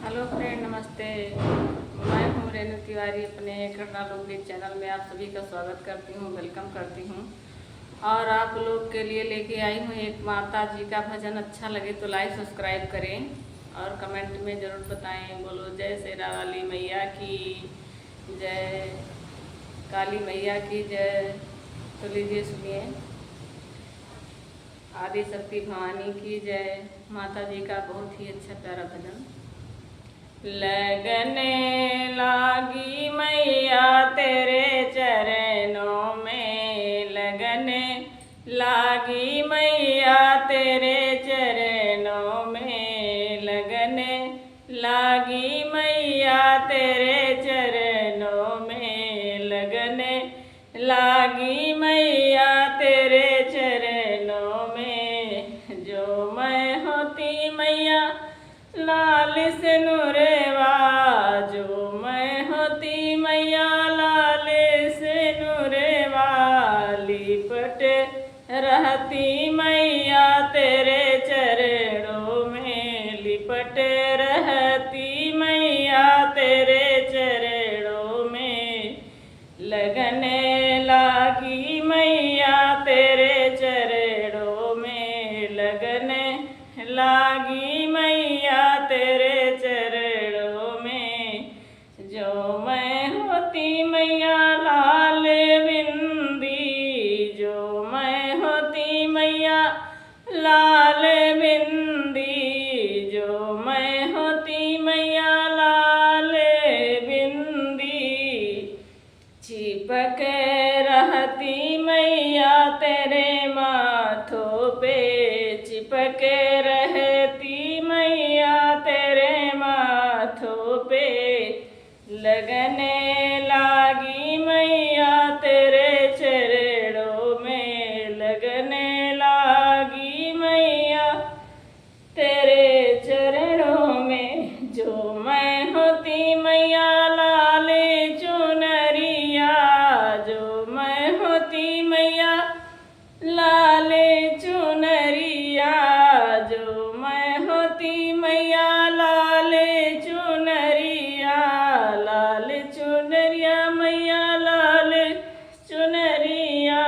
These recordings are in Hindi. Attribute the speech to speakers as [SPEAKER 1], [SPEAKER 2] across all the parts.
[SPEAKER 1] हेलो फ्रेंड, नमस्ते। मैं हूँ रेणु तिवारी। अपने करना लोकगीत चैनल में आप सभी का स्वागत करती हूँ, वेलकम करती हूँ। और आप लोग के लिए लेके आई हूँ एक माता जी का भजन। अच्छा लगे तो लाइक सब्सक्राइब करें और कमेंट में ज़रूर बताएं। बोलो जय शेरा वाली मैया की जय, काली मैया की जय। तो लीजिए सुनिए। आदि शक्ति भवानी की जय। माता जी का बहुत ही अच्छा प्यारा भजन। लगने लागी मैया तेरे चरणों में, लगने लागी मैया तेरे चरणों में, लगने लागी मैया तेरे चरणों में, लगने लागी मैया तेरे चरणों में। जो मैं होती मैया लाल से नूरेवा, जो मैं होती मैया लाल से नूरेवा, लिपट रहती मैया तेरे चरणों में, लिपट रहती मैया तेरे चरणों में। लगने लागी मैया तेरे चरणों में, लगने लागी मैया तेरे चरणों में। जो मैं होती मैया लाल बिंदी, जो मैं होती मैया लाल बिंदी, जो मैं होती मैया लाल बिंदी, चिपक रहती मैया तेरे माथों पे, चिपक रहती मैया तेरे माथों पे। लगने लागी मैया तेरे चरणों में, लगने लागी मैया तेरे चरणों में। जो मैं होती मैया लाल चुनरिया, जो मैं होती मैया लाल चुनरिया, जो मैं होती मैया लाल चुनरिया, लाल चुनरिया मैया लाल चुनरिया।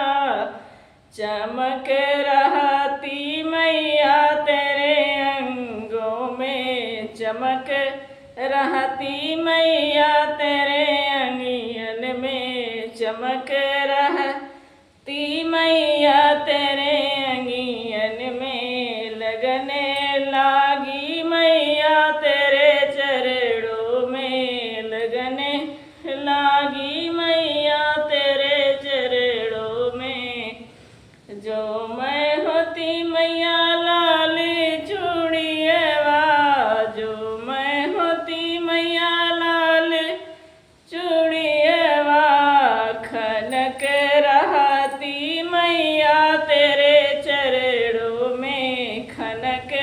[SPEAKER 1] चमक रहती मैया तेरे अंगों में, चमक रहती मैया तेरे अंगन में, चमक रहती मैया तेरे अंगन में। लगने लागी मैया तेरे चरणों में, लगने लागी मैया तेरे चरणों में। जो मैं होती मैया लाल चूड़िएवा, जो मैं होती मैया लाल चूड़िएवा, खनक रहती मैया तेरे चरणों में, खनक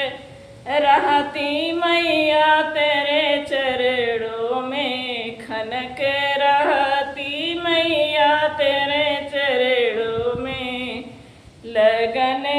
[SPEAKER 1] रहती मैया तेरे चरणों में, खनक रहती मैया तेरे चरणों में। लगने